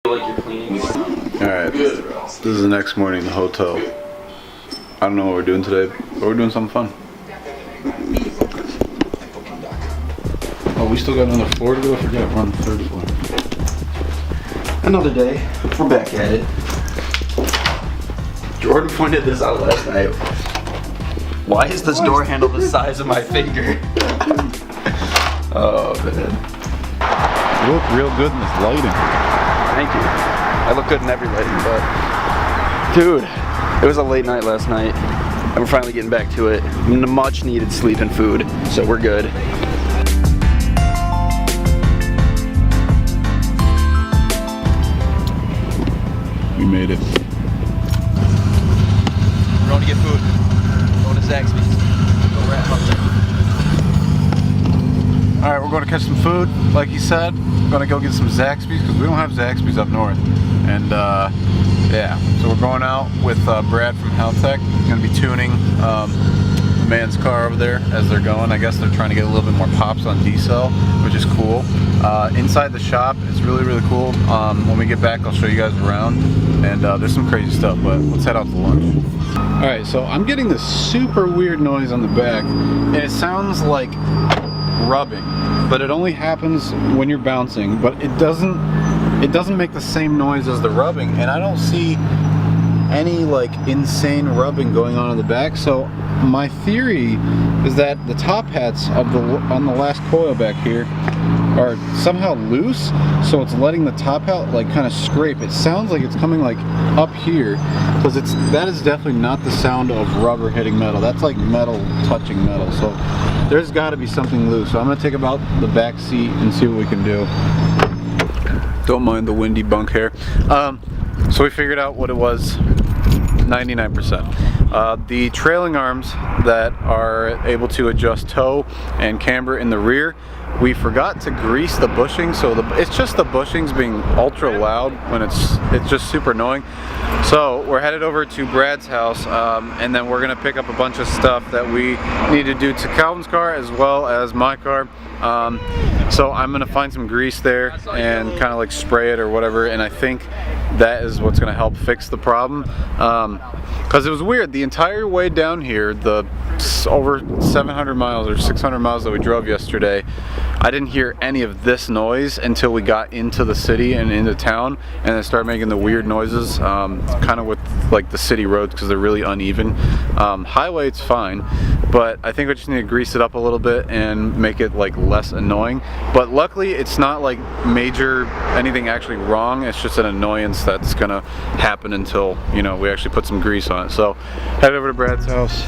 Alright, this is the next morning in the hotel. I don't know what we're doing today, but we're doing something fun. Oh, we still got another floor to go? I forgot, we're on the 3rd floor. Another day, we're back at it. Jordan pointed this out last night. Why is this door handle the size of my finger? Oh man. You look real good in this lighting. Thank you. I look good in every lighting, but dude, it was a late night last night, and we're finally getting back to it. Much needed sleep and food, so we're good. We made it. We're going to get food. Going to Zaxby's. We're at Haltech. Alright, we're going to catch some food, like he said. We're going to go get some Zaxby's, because we don't have Zaxby's up north. And yeah, so we're going out with Brad from Haltech. He's going to be tuning the man's car over there as they're going. I guess they're trying to get a little bit more pops on D-cell, which is cool. Inside the shop, it's really, really cool. When we get back, I'll show you guys around. And there's some crazy stuff, but let's head out to lunch. Alright, so I'm getting this super weird noise on the back, and it sounds like rubbing, but it only happens when you're bouncing, but it doesn't make the same noise as the rubbing, and I don't see any like insane rubbing going on in the back. So my theory is that the top hats of on the last coil back here are somehow loose, so it's letting the top hat like kind of scrape. It sounds like it's coming like up here, because that is definitely not the sound of rubber hitting metal. That's like metal touching metal. So there's got to be something loose. So I'm gonna take about the back seat and see what we can do. Don't mind the windy bunk here. So we figured out what it was. 99%. The trailing arms that are able to adjust toe and camber in the rear, we forgot to grease the bushing, so it's just the bushings being ultra loud when it's just super annoying. So we're headed over to Brad's house, and then we're gonna pick up a bunch of stuff that we need to do to Calvin's car as well as my car. So I'm gonna find some grease there and kind of like spray it or whatever, and I think that is what's gonna help fix the problem. Because it was weird, the entire way down here, the over 700 miles or 600 miles that we drove yesterday, I didn't hear any of this noise until we got into the city and into town, and it started making the weird noises, kind of with like the city roads, because they're really uneven. Highway, it's fine, but I think we just need to grease it up a little bit and make it like less annoying. But luckily it's not like major anything actually wrong, it's just an annoyance that's gonna happen until, you know, we actually put some grease on it. So head over to Brad's house.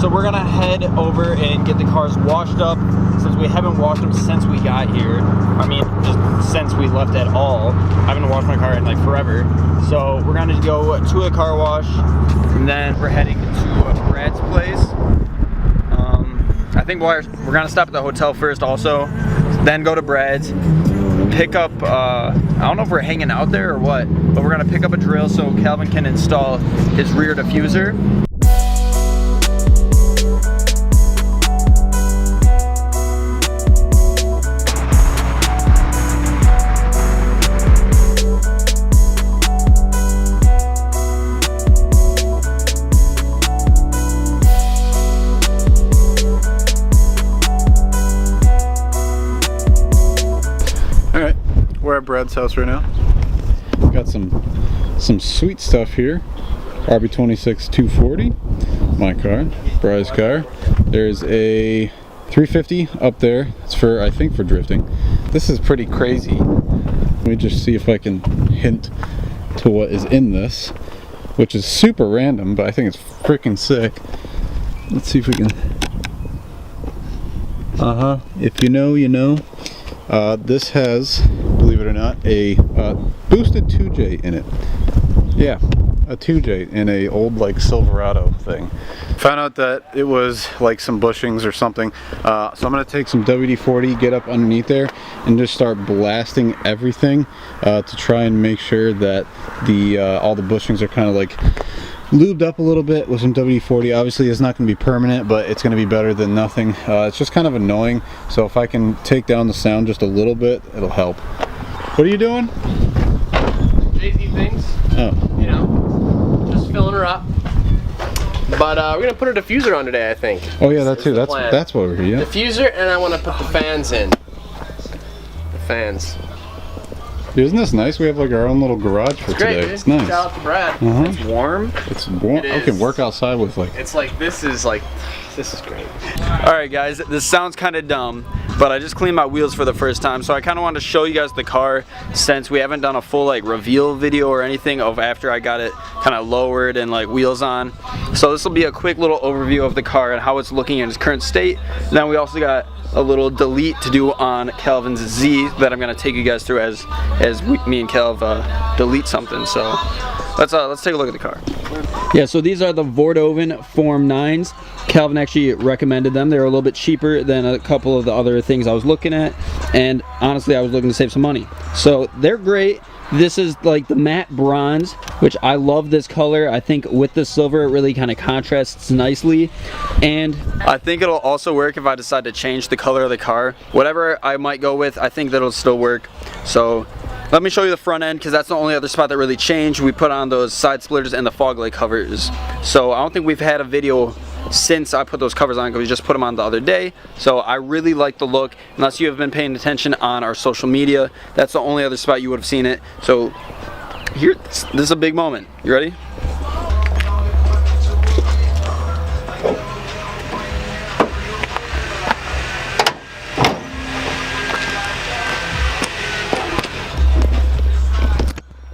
So we're gonna head over and get the cars washed up, since we haven't washed them since we got here. I mean, just since we left at all. I haven't washed my car in like forever. So we're gonna go to a car wash, and then we're heading to Brad's place. I think we're gonna stop at the hotel first also, then go to Brad's, pick up, I don't know if we're hanging out there or what, but we're gonna pick up a drill so Calvin can install his rear diffuser. Alright, we're at Brad's house right now. Got some sweet stuff here. RB26 240, my car, Brad's car. There's a 350 up there. It's for, I think, for drifting. This is pretty crazy. Let me just see if I can hint to what is in this, which is super random, but I think it's freaking sick. Let's see if we can. If you know, you know. This has, believe it or not, a boosted 2J in it. Yeah, a 2J in a old like Silverado thing. Found out that it was like some bushings or something. So I'm gonna take some WD-40, get up underneath there, and just start blasting everything to try and make sure that the all the bushings are kind of like lubed up a little bit with some WD-40. Obviously it's not going to be permanent, but it's going to be better than nothing. It's just kind of annoying, so if I can take down the sound just a little bit, it'll help. What are you doing? Jay-Z things. Oh. You know, just filling her up. But we're gonna put a diffuser on today, I think. Oh yeah, that too. That's what we're here. Yeah. Diffuser, and I want to put the fans in. The fans. Dude, isn't this nice? We have like our own little garage for today. Great, it's nice. Shout out to Brad. It's warm. It's warm. I can work outside with like. It's like this is great. Alright guys, this sounds kind of dumb, but I just cleaned my wheels for the first time, so I kind of wanted to show you guys the car since we haven't done a full like reveal video or anything of after I got it kind of lowered and like wheels on. So this will be a quick little overview of the car and how it's looking in its current state. Then we also got a little delete to do on Calvin's Z that I'm gonna take you guys through as me and Calv delete something. So let's take a look at the car. Yeah, so these are the Vordoven Form 9s. Calvin actually recommended them. They were a little bit cheaper than a couple of the other things I was looking at, and honestly I was looking to save some money. So they're great. This is like the matte bronze, which I love this color. I think with the silver it really kind of contrasts nicely, and I think it'll also work if I decide to change the color of the car. Whatever I might go with, I think that'll still work. So let me show you the front end, because that's the only other spot that really changed. We put on those side splitters and the fog light covers. So I don't think we've had a video since I put those covers on, because we just put them on the other day. So I really like the look. Unless you have been paying attention on our social media, that's the only other spot you would have seen it. So here, this is a big moment. You ready?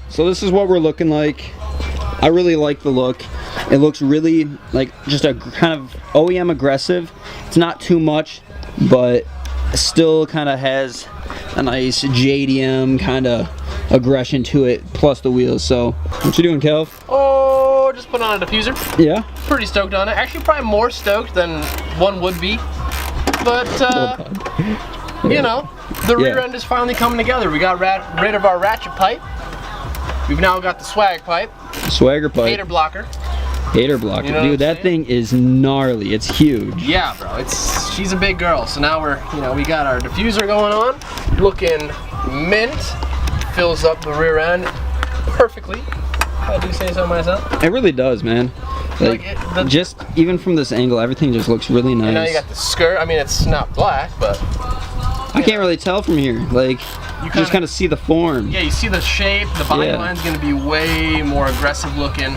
So this is what we're looking like. I really like the look. It looks really like just a kind of OEM aggressive. It's not too much, but still kind of has a nice JDM kind of aggression to it, plus the wheels. So what you doing, Kelv? Oh, just put on a diffuser. Yeah. Pretty stoked on it. Actually, probably more stoked than one would be. But you know, the rear end is finally coming together. We got rid of our ratchet pipe. We've now got the swag pipe. Swagger pipe. Hater blocker. Hater blocker. You know dude, that thing is gnarly. It's huge. Yeah, bro. She's a big girl. So now we got our diffuser going on, looking mint. Fills up the rear end perfectly. I do say so myself. It really does, man. Like just even from this angle, everything just looks really nice. And now you got the skirt. I mean, it's not black, but I can't really tell from here. Like you just kind of see the form. Yeah, you see the shape. The body line's gonna be way more aggressive looking.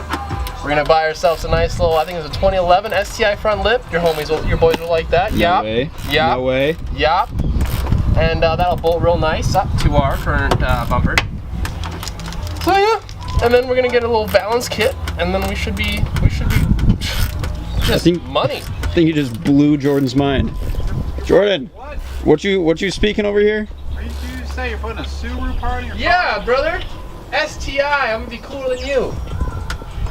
We're gonna buy ourselves a nice little, I think it's a 2011 STI front lip. Your boys will like that. No way. Yep. No way. Yep. And that'll bolt real nice up to our current bumper. So yeah, and then we're gonna get a little balance kit, and then we should be just money. I think you just blew Jordan's mind. Jordan, what you speaking over here? Are you say you're putting a Subaru part in your Yeah, brother. STI, I'm gonna be cooler than you.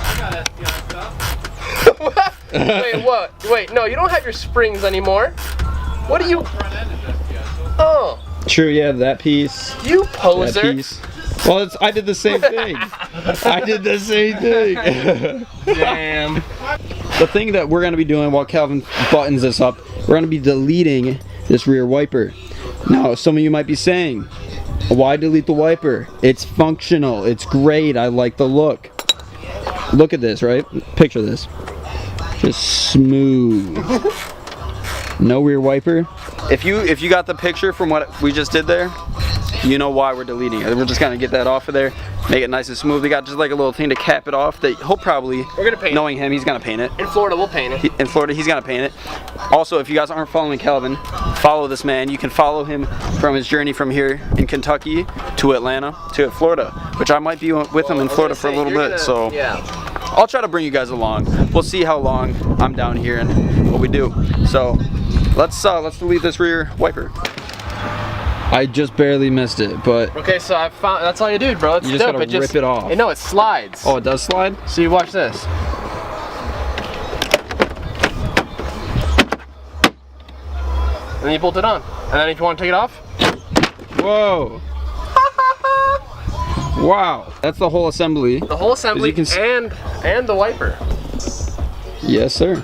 I got STI stuff. Wait, what? Wait, no, you don't have your springs anymore. What are you? Front end is STI. Oh. Sure, yeah, that piece. You poser. That piece. Well, I did the same thing. I did the same thing. Damn. The thing that we're going to be doing while Calvin buttons this up, we're going to be deleting this rear wiper. Now, some of you might be saying, why delete the wiper? It's functional. It's great. I like the look. Look at this, right? Picture this. Just smooth. No rear wiper. If you got the picture from what we just did there, you know why we're deleting it. We're just gonna get that off of there, make it nice and smooth. We got just like a little thing to cap it off that he'll probably, we're gonna paint knowing him, he's gonna paint it. In Florida, we'll paint it. In Florida, he's gonna paint it. Also, if you guys aren't following Calvin, follow this man. You can follow him from his journey from here in Kentucky to Atlanta to Florida, which I might be with him in Florida for a little bit. So yeah. I'll try to bring you guys along. We'll see how long I'm down here and what we do. So let's delete this rear wiper. I just barely missed it, but okay, so I found that's all you do, bro. It's you just dope. gotta rip it off. No, it slides. Oh, it does slide? So you watch this. And then you bolt it on. And then if you want to take it off, whoa. Wow, that's the whole assembly. The whole assembly As you can and the wiper. Yes, sir.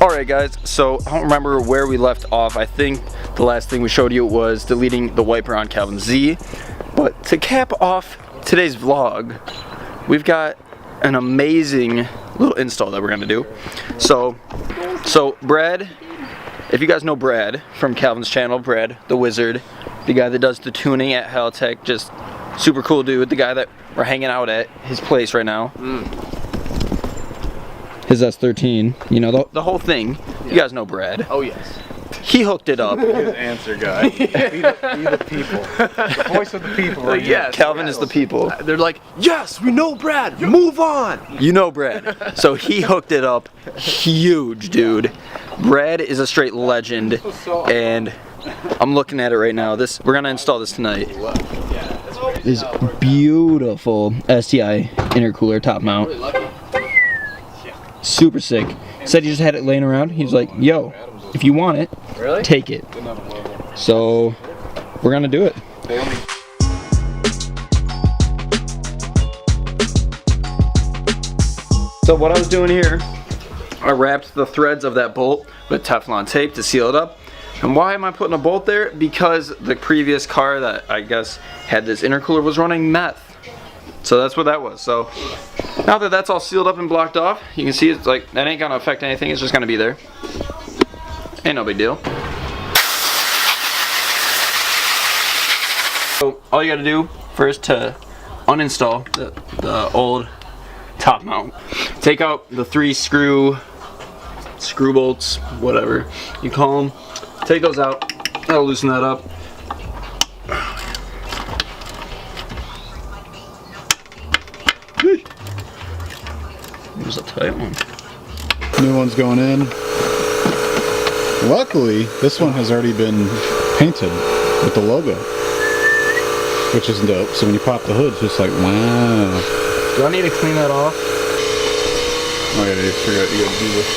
Alright guys, so I don't remember where we left off. I think the last thing we showed you was deleting the wiper on Calvin Z. But to cap off today's vlog, we've got an amazing little install that we're gonna do. So Brad, if you guys know Brad from Calvin's channel, Brad the Wizard, the guy that does the tuning at Haltech, just super cool dude, the guy that we're hanging out at his place right now. His S13, you know, the whole thing. You guys know Brad. Oh yes. He hooked it up. His answer guy. Be the people. The voice of the people. Right? Yes. Calvin is the people. They're like, yes, we know Brad. Move on. You know Brad. So he hooked it up. Huge, dude. Brad is a straight legend, and I'm looking at it right now. We're gonna install this tonight. This beautiful STI intercooler top mount. Super sick. Said he just had it laying around. He's like, yo, if you want it, Really? take it. So we're gonna do it. So what I was doing here, I wrapped the threads of that bolt with Teflon tape to seal it up. And why am I putting a bolt there? Because the previous car that I guess had this intercooler was running meth. So that's what that was. So now that that's all sealed up and blocked off, you can see it's like, that ain't gonna affect anything, it's just gonna be there. Ain't no big deal. So all you gotta do first to uninstall the old top mount, take out the 3 screw bolts, whatever you call them. Take those out, that'll loosen that up. Here's a tight one. New one's going in. Luckily, this one has already been painted with the logo, which is dope. So when you pop the hood, it's just like, wow. Do I need to clean that off? Oh yeah, you forgot you gotta do this.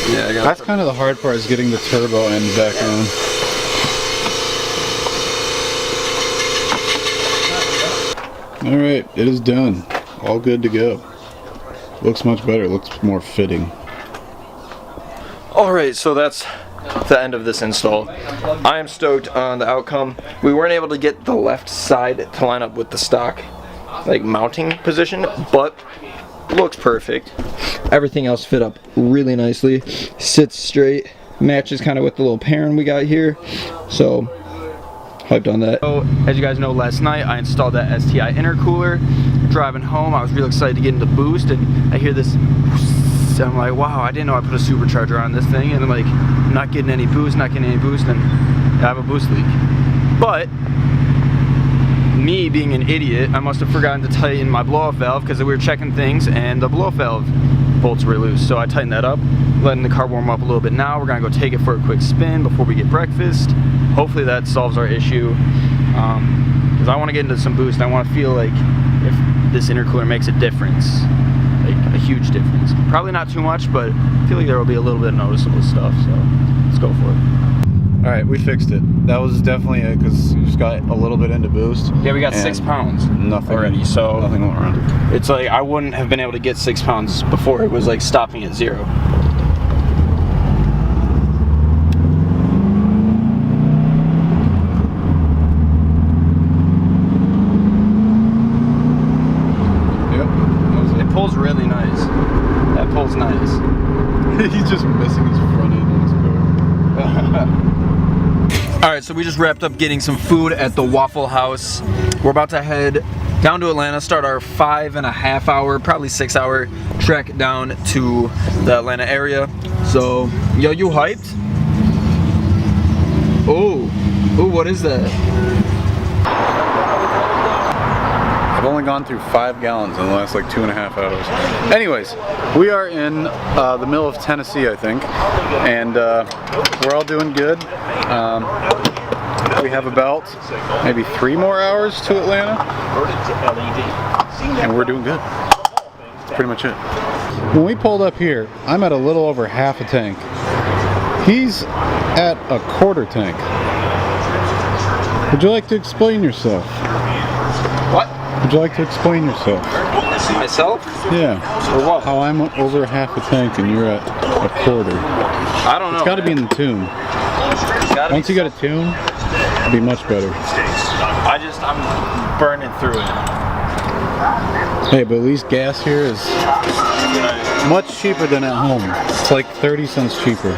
Yeah, I got That's kind of the hard part, is getting the turbo end back on. Alright, it is done. All good to go. Looks much better, looks more fitting. Alright, so that's the end of this install. I am stoked on the outcome. We weren't able to get the left side to line up with the stock like mounting position, but looks perfect. Everything else fit up really nicely. Sits straight, matches kind of with the little pairing we got here. So hyped on that. So as you guys know, last night I installed that STI intercooler. Driving home, I was real excited to get into boost, and I hear this. I'm like, wow, I didn't know I put a supercharger on this thing, and I'm like, not getting any boost, and I have a boost leak. But me being an idiot, I must have forgotten to tighten my blow-off valve, because we were checking things and the blow-off valve bolts were loose. So I tightened that up, letting the car warm up a little bit now. We're gonna go take it for a quick spin before we get breakfast. Hopefully that solves our issue, because I want to get into some boost. I want to feel like if this intercooler makes a difference, like a huge difference. Probably not too much, but I feel like there will be a little bit of noticeable stuff, so let's go for it. Alright, we fixed it. That was definitely it, because you just got a little bit into boost. Yeah, we got 6 pounds Nothing already, so nothing went wrong. it's like I wouldn't have been able to get 6 pounds before it was like stopping at 0. It pulls really nice. That pulls nice. He's just missing his front end on his car. Alright, so we just wrapped up getting some food at the Waffle House. We're about to head down to Atlanta, start our 5.5 hour, probably 6 hour trek down to the Atlanta area. So, yo, you hyped? Oh, what is that? I've only gone through 5 gallons in the last like 2.5 hours. Anyways, we are in the middle of Tennessee, I think, and we're all doing good. We have about maybe 3 more hours to Atlanta, and we're doing good. That's pretty much it. When we pulled up here, I'm at a little over half a tank. He's at a quarter tank. Would you like to explain yourself? What? Would you like to explain yourself? Myself? Yeah. Or what? How I'm over half a tank and you're at a quarter. I don't know. It's got to be in the tune. Once you got a tune, it'll be much better. I'm burning through it. Hey, but at least gas here is much cheaper than at home. It's like 30 cents cheaper.